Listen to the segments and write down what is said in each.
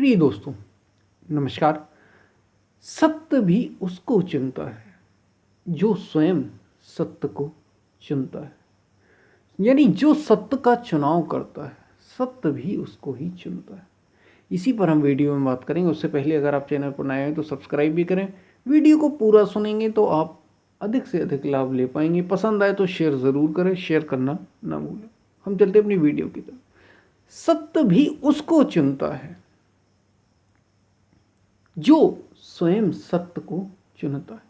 प्रिय दोस्तों, नमस्कार। सत्य भी उसको चुनता है जो स्वयं सत्य को चुनता है। यानी जो सत्य का चुनाव करता है, सत्य भी उसको ही चुनता है। इसी पर हम वीडियो में बात करेंगे। उससे पहले अगर आप चैनल पर नए हैं तो सब्सक्राइब भी करें। वीडियो को पूरा सुनेंगे तो आप अधिक से अधिक लाभ ले पाएंगे। पसंद आए तो शेयर ज़रूर करें, शेयर करना ना भूलें। हम चलते अपनी वीडियो की तरफ। सत्य भी उसको चुनता है जो स्वयं सत्य को चुनता है।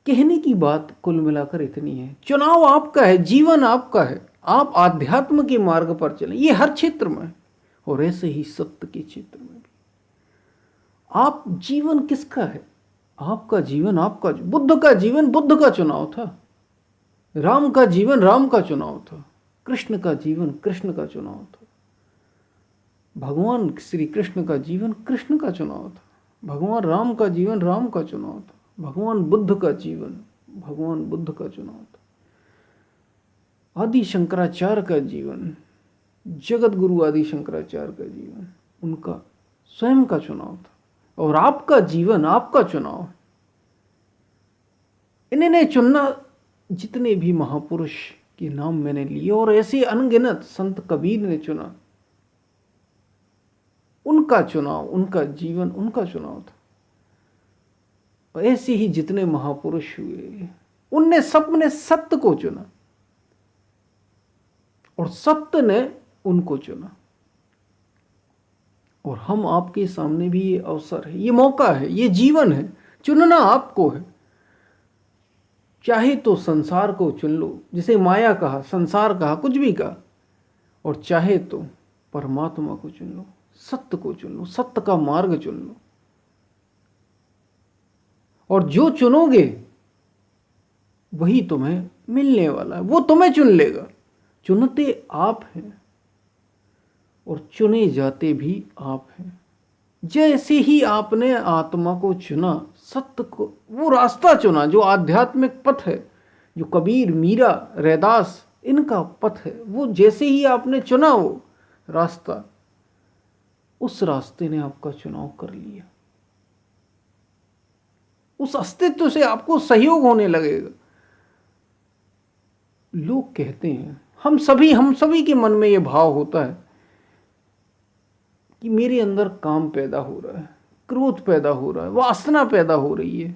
कहने की बात कुल मिलाकर इतनी है, चुनाव आपका है, जीवन आपका है। आप आध्यात्म के मार्ग पर चलें, ये हर क्षेत्र में है और ऐसे ही सत्य के क्षेत्र में भी। आप जीवन किसका है? आपका जीवन आपका। बुद्ध का जीवन बुद्ध का चुनाव था, राम का जीवन राम का चुनाव था, कृष्ण का जीवन कृष्ण का चुनाव था, भगवान श्री कृष्ण का जीवन कृष्ण का चुनाव था, भगवान राम का जीवन राम का चुनाव था, भगवान बुद्ध का जीवन भगवान बुद्ध का चुनाव था, आदि शंकराचार्य का जीवन, जगत गुरु आदि शंकराचार्य का जीवन उनका स्वयं का चुनाव था। और आपका जीवन आपका चुनाव है। इन्हें चुनना, जितने भी महापुरुष के नाम मैंने लिए और ऐसे अनगिनत संत कबीर ने चुना, उनका चुनाव, उनका जीवन उनका चुनाव था। और ऐसे ही जितने महापुरुष हुए, उनने सबने सत्य को चुना और सत्य ने उनको चुना। और हम आपके सामने भी ये अवसर है, ये मौका है, ये जीवन है। चुनना आपको है। चाहे तो संसार को चुन लो, जिसे माया कहा, संसार कहा, कुछ भी कहा, और चाहे तो परमात्मा को चुन लो, सत्य को चुन लो, सत्य का मार्ग चुन लो। और जो चुनोगे वही तुम्हें मिलने वाला है, वो तुम्हें चुन लेगा। चुनते आप हैं और चुने जाते भी आप हैं। जैसे ही आपने आत्मा को चुना, सत्य को, वो रास्ता चुना जो आध्यात्मिक पथ है, जो कबीर, मीरा, रैदास इनका पथ है, वो जैसे ही आपने चुना वो रास्ता, उस रास्ते ने आपका चुनाव कर लिया। उस अस्तित्व से आपको सहयोग होने लगेगा। लोग कहते हैं, हम सभी के मन में ये भाव होता है कि मेरे अंदर काम पैदा हो रहा है, क्रोध पैदा हो रहा है, वासना पैदा हो रही है,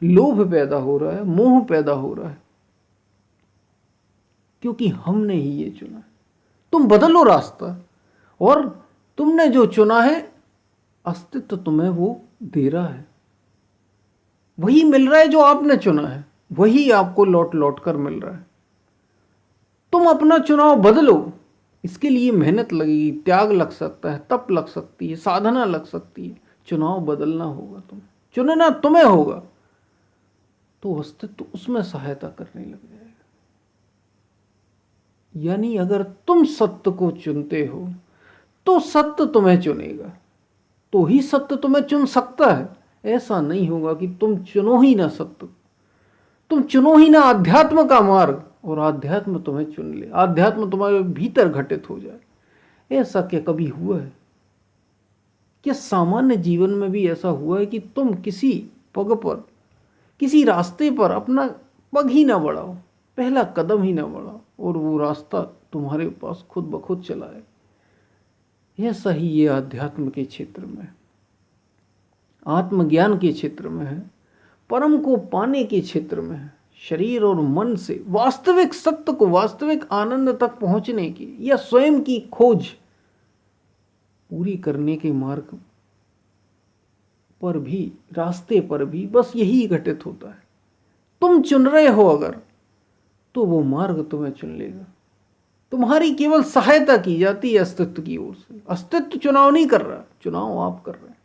लोभ पैदा हो रहा है, मोह पैदा हो रहा है, क्योंकि हमने ही ये चुना। तुम बदलो रास्ता, और तुमने जो चुना है, अस्तित्व तुम्हें वो दे रहा है। वही मिल रहा है जो आपने चुना है, वही आपको लौट लौट कर मिल रहा है। तुम अपना चुनाव बदलो। इसके लिए मेहनत लगेगी, त्याग लग सकता है, तप लग सकती है, साधना लग सकती है। चुनाव बदलना होगा, तुम्हें चुनना तुम्हें होगा, तो अस्तित्व उसमें सहायता करने लग जाएगा। यानी अगर तुम सत्य को चुनते हो तो सत्य तुम्हें चुनेगा, तो ही सत्य तुम्हें चुन सकता है। ऐसा नहीं होगा कि तुम चुनो ही ना सत्य, तुम चुनो ही ना अध्यात्म का मार्ग और अध्यात्म तुम्हें चुन ले, अध्यात्म तुम्हारे भीतर घटित हो जाए। ऐसा क्या कभी हुआ है? क्या सामान्य जीवन में भी ऐसा हुआ है कि तुम किसी पग पर, किसी रास्ते पर अपना पग ही ना बढ़ाओ, पहला कदम ही ना बढ़ाओ, और वो रास्ता तुम्हारे पास खुद ब खुद चला है? ऐसा ही ये अध्यात्म के क्षेत्र में, आत्मज्ञान के क्षेत्र में है, परम को पाने के क्षेत्र में है। शरीर और मन से वास्तविक सत्य को, वास्तविक आनंद तक पहुंचने की या स्वयं की खोज पूरी करने के मार्ग पर भी, रास्ते पर भी बस यही घटित होता है। तुम चुन रहे हो अगर, तो वो मार्ग तुम्हें चुन लेगा। तुम्हारी केवल सहायता की जाती है अस्तित्व की ओर से। अस्तित्व चुनाव नहीं कर रहा, चुनाव आप कर रहे हैं।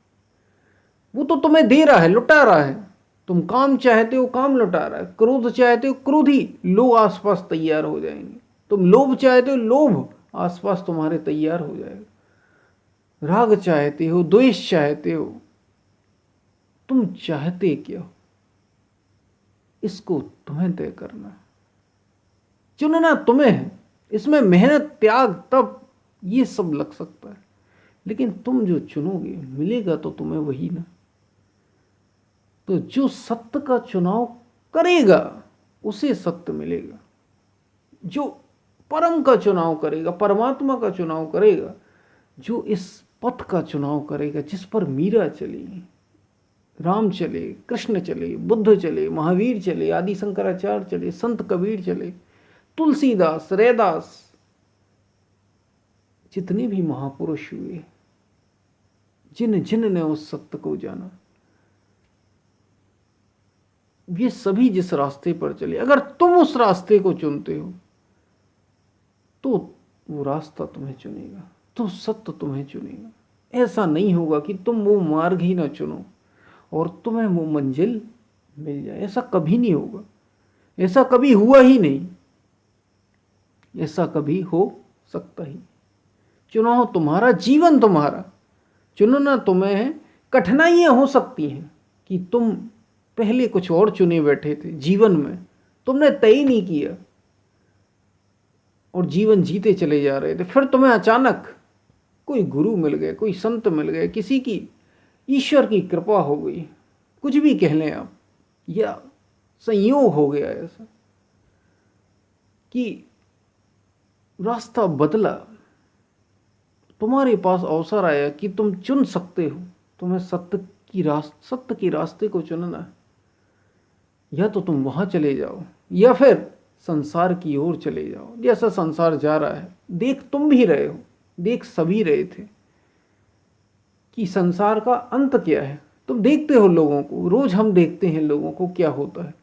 वो तो तुम्हें दे रहा है, लुटा रहा है। तुम काम चाहते हो, काम लुटा रहा है। क्रोध चाहते हो, क्रोधी लोग आसपास तैयार हो जाएंगे। तुम लोभ चाहते हो, लोभ आसपास तुम्हारे तैयार हो जाएगा। राग चाहते हो, द्वेष चाहते हो, तुम चाहते क्या हो, इसको तुम्हें तय करना है। चुनना तुम्हें है। इसमें मेहनत, त्याग, तप ये सब लग सकता है, लेकिन तुम जो चुनोगे मिलेगा तो तुम्हें वही ना। तो जो सत्य का चुनाव करेगा उसे सत्य मिलेगा। जो परम का चुनाव करेगा, परमात्मा का चुनाव करेगा, जो इस पथ का चुनाव करेगा जिस पर मीरा चली, राम चले, कृष्ण चले, बुद्ध चले, महावीर चले, आदि शंकराचार्य चले, संत कबीर चले, तुलसीदास, रैदास, जितने भी महापुरुष हुए, जिन जिन ने उस सत्य को जाना, ये सभी जिस रास्ते पर चले, अगर तुम उस रास्ते को चुनते हो तो वो रास्ता तुम्हें चुनेगा, तो सत्य तुम्हें चुनेगा। ऐसा नहीं होगा कि तुम वो मार्ग ही ना चुनो और तुम्हें वो मंजिल मिल जाए। ऐसा कभी नहीं होगा, ऐसा कभी हुआ ही नहीं, ऐसा कभी हो सकता ही। चुनाव तुम्हारा, जीवन तुम्हारा, चुनना तुम्हें है। कठिनाइयां हो सकती हैं कि तुम पहले कुछ और चुने बैठे थे जीवन में, तुमने तय नहीं किया और जीवन जीते चले जा रहे थे, फिर तुम्हें अचानक कोई गुरु मिल गए, कोई संत मिल गए, किसी की ईश्वर की कृपा हो गई, कुछ भी कह लें आप, या संयोग हो गया ऐसा कि रास्ता बदला, तुम्हारे पास अवसर आया कि तुम चुन सकते हो। तुम्हें सत्य की रास्ते को चुनना है। या तो तुम वहां चले जाओ या फिर संसार की ओर चले जाओ। जैसा संसार जा रहा है, देख तुम भी रहे हो, देख सभी रहे थे कि संसार का अंत क्या है। तुम देखते हो लोगों को, रोज हम देखते हैं लोगों को क्या होता है।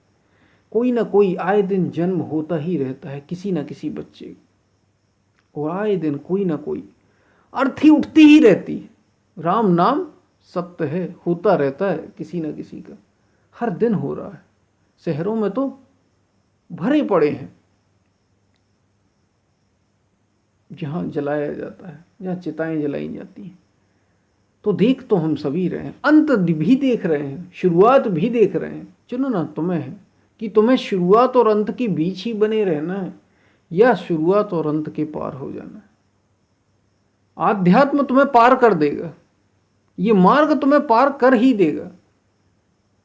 कोई ना कोई आए दिन जन्म होता ही रहता है किसी ना किसी बच्चे को, और आए दिन कोई ना कोई अर्थी उठती ही रहती है। राम नाम सत्य है, होता रहता है किसी ना किसी का, हर दिन हो रहा है। शहरों में तो भरे पड़े हैं जहां जलाया जाता है, जहां चिताएं जलाई जाती हैं। तो देख तो हम सभी रहे हैं, अंत भी देख रहे हैं, शुरुआत भी देख रहे हैं। चुनना तुम्हें है कि तुम्हें शुरुआत और अंत के बीच ही बने रहना है या शुरुआत और अंत के पार हो जाना है। आध्यात्म तुम्हें पार कर देगा, ये मार्ग तुम्हें पार कर ही देगा।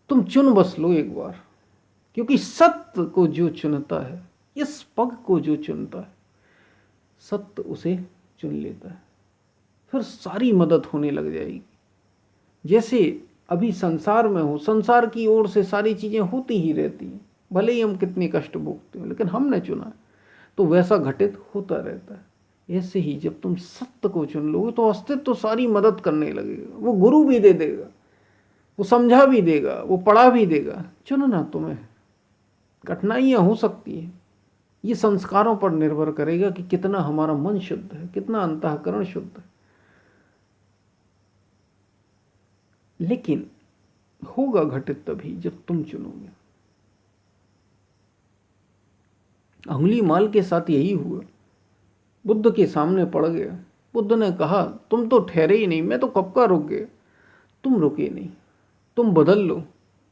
तुम चुन बस लो एक बार, क्योंकि सत्य को जो चुनता है, इस पग को जो चुनता है, सत्य उसे चुन लेता है। फिर सारी मदद होने लग जाएगी। जैसे अभी संसार में हो, संसार की ओर से सारी चीजें होती ही रहती हैं, भले ही हम कितने कष्ट भोगते हो, लेकिन हमने चुना तो वैसा घटित होता रहता है। ऐसे ही जब तुम सत्य को चुन लोगे तो अस्तित्व तो सारी मदद करने लगेगा। वो गुरु भी दे देगा, वो समझा भी देगा, वो पढ़ा भी देगा। चुनना तुम्हें। कठिनाइयां हो सकती हैं, ये संस्कारों पर निर्भर करेगा कि कितना हमारा मन शुद्ध है, कितना अंतःकरण शुद्ध है। लेकिन होगा घटित तभी जब तुम चुनोगे। अंगुलीमाल के साथ यही हुआ। बुद्ध के सामने पड़ गया। बुद्ध ने कहा, तुम तो ठहरे ही नहीं, मैं तो कब का रुक गया, तुम रुके नहीं, तुम बदल लो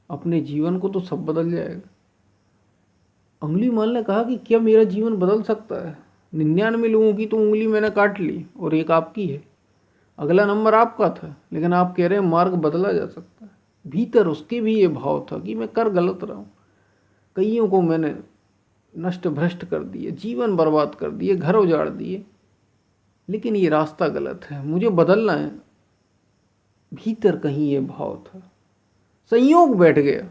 अपने जीवन को तो सब बदल जाएगा। अंगुलीमाल ने कहा कि क्या मेरा जीवन बदल सकता है? 99 लोगों की तो उंगली मैंने काट ली और एक आपकी है, अगला नंबर आपका था, लेकिन आप कह रहे हैं मार्ग बदला जा सकता है। भीतर उसके भी ये भाव था कि मैं कर गलत रहा हूँ, कईयों को मैंने नष्ट भ्रष्ट कर दिए, जीवन बर्बाद कर दिए, घर उजाड़ दिए, लेकिन ये रास्ता गलत है, मुझे बदलना है। भीतर कहीं ये भाव था। संयोग बैठ गया,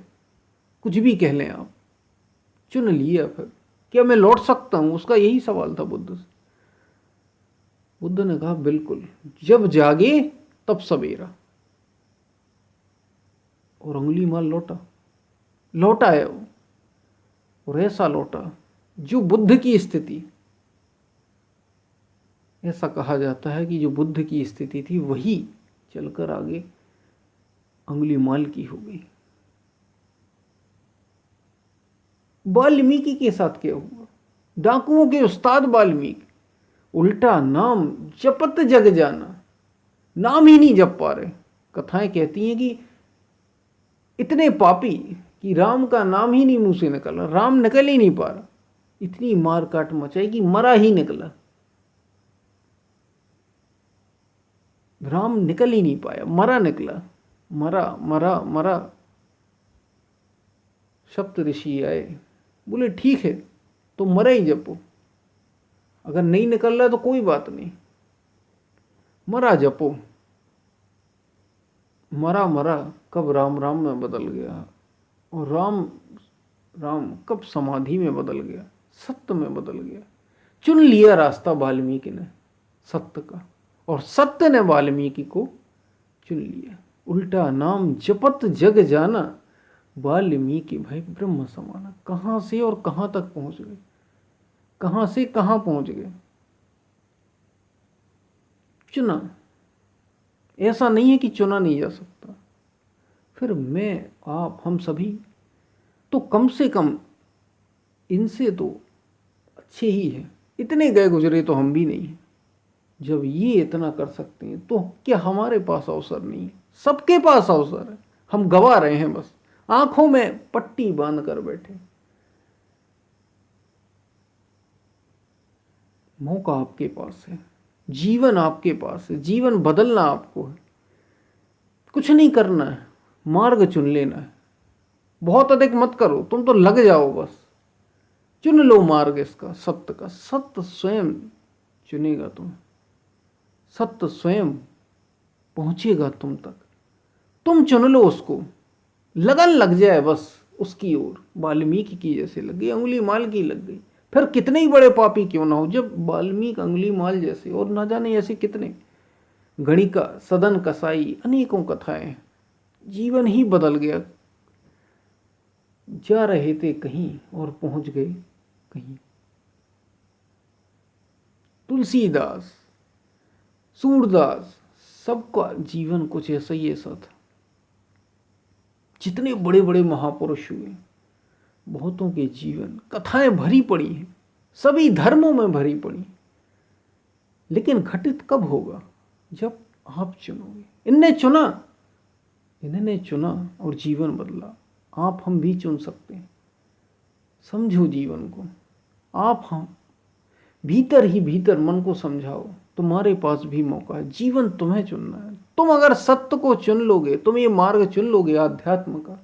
कुछ भी कह लें आप, चुन लिया। फिर क्या मैं लौट सकता हूं? उसका यही सवाल था बुद्ध से। बुद्ध ने कहा, बिल्कुल, जब जागे तब सवेरा। और अंगुलीमाल लौटा है वो, और ऐसा लौटा जो बुद्ध की स्थिति, ऐसा कहा जाता है कि जो बुद्ध की स्थिति थी वही चलकर आगे अंगुलीमाल की हो गई। वाल्मीकि के साथ क्या हुआ? डाकुओं के उस्ताद वाल्मीकि, उल्टा नाम जपत जग जाना, नाम ही नहीं जप पा रहे। कथाएं कहती हैं कि इतने पापी कि राम का नाम ही नहीं मुंह से निकला, राम निकल ही नहीं पा रहा, इतनी मार काट मचाई कि मरा ही निकला। राम निकल ही नहीं पाया, मरा निकला, मरा मरा मरा। सप्त ऋषि आए, बोले ठीक है तो मरा ही जपो, अगर नहीं निकल रहा तो कोई बात नहीं, मरा जपो। मरा मरा कब राम राम में बदल गया, और राम राम कब समाधि में बदल गया, सत्य में बदल गया। चुन लिया रास्ता वाल्मीकि ने सत्य का, और सत्य ने वाल्मीकि को चुन लिया। उल्टा नाम जपत जग जाना, वाल्मीकि भाई ब्रह्म समाना। कहाँ से और कहाँ तक पहुंच गए, कहाँ से कहाँ पहुंच गए। चुना, ऐसा नहीं है कि चुना नहीं जा सकता। फिर मैं आप हम सभी तो कम से कम इनसे तो अच्छे ही हैं, इतने गए गुजरे तो हम भी नहीं हैं। जब ये इतना कर सकते हैं तो क्या हमारे पास अवसर नहीं है? सबके पास अवसर है, हम गवा रहे हैं, बस आंखों में पट्टी बांध कर बैठे। मौका आपके पास है, जीवन आपके पास है, जीवन बदलना आपको है। कुछ नहीं करना है, मार्ग चुन लेना है। बहुत अधिक मत करो, तुम तो लग जाओ, बस चुन लो मार्ग इसका, सत्य का। सत्य स्वयं चुनेगा तुम्हें, सत्य स्वयं पहुंचेगा तुम तक। तुम चुन लो उसको, लगन लग जाए बस उसकी ओर। वाल्मीकि की जैसे लग गई, अंगुली माल की लग गई, फिर कितने ही बड़े पापी क्यों ना हो। जब वाल्मीकि अंगुली माल जैसे, और ना जाने ऐसे कितने, गणिका सदन कसाई, अनेकों कथाएं, जीवन ही बदल गया। जा रहे थे कहीं और पहुंच गए कहीं। तुलसीदास, सूरदास, सबका जीवन कुछ ऐसा ही ऐसा था। जितने बड़े बड़े महापुरुष हुए, बहुतों के जीवन कथाएं भरी पड़ी हैं, सभी धर्मों में भरी पड़ी। लेकिन घटित कब होगा? जब आप चुनोगे। इन्होंने चुना और जीवन बदला। आप हम भी चुन सकते हैं। समझो जीवन को, आप हम भीतर ही भीतर मन को समझाओ, तुम्हारे पास भी मौका है। जीवन तुम्हें चुनना है। तुम अगर सत्य को चुन लोगे, तुम ये मार्ग चुन लोगे, आध्यात्म का,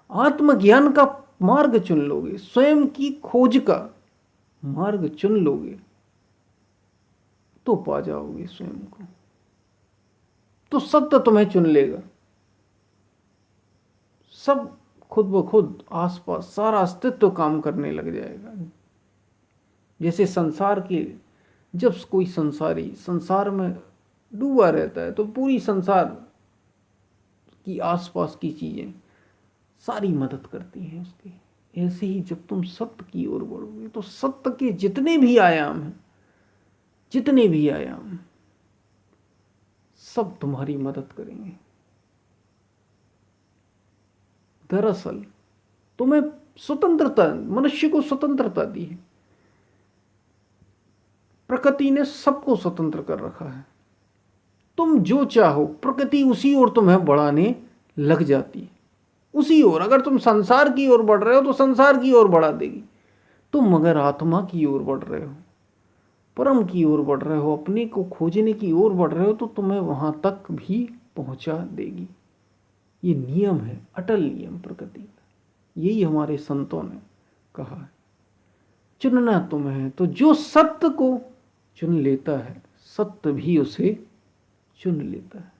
आत्मज्ञान का मार्ग चुन लोगे, स्वयं की खोज का मार्ग चुन लोगे, तो पा जाओगे स्वयं को। तो सत्य तुम्हें चुन लेगा। सब खुद ब खुद आसपास सारा अस्तित्व काम करने लग जाएगा। जैसे संसार के, जब कोई संसारी संसार में डूबा रहता है तो पूरी संसार की आसपास की चीजें सारी मदद करती हैं उसकी। ऐसे ही जब तुम सत्य की ओर बढ़ोगे तो सत्य के जितने भी आयाम हैं, जितने भी आयाम, सब तुम्हारी मदद करेंगे। दरअसल तुम्हें स्वतंत्रता, मनुष्य को स्वतंत्रता दी है। प्रकृति ने सबको स्वतंत्र कर रखा है। तुम जो चाहो, प्रकृति उसी ओर तुम्हें बढ़ाने लग जाती है, उसी ओर। अगर तुम संसार की ओर बढ़ रहे हो तो संसार की ओर बढ़ा देगी। तुम अगर आत्मा की ओर बढ़ रहे हो, परम की ओर बढ़ रहे हो, अपने को खोजने की ओर बढ़ रहे हो, तो तुम्हें वहां तक भी पहुंचा देगी। ये नियम है, अटल नियम प्रकृति का। यही हमारे संतों ने कहा है। चुनना तुम्हें है, तो जो सत्य को चुन लेता है, सत्य भी उसे चुन लेता है।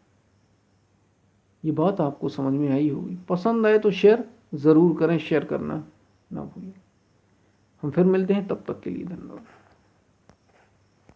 ये बात आपको समझ में आई होगी। पसंद आए तो शेयर ज़रूर करें, शेयर करना ना भूलें। हम फिर मिलते हैं, तब तक के लिए धन्यवाद।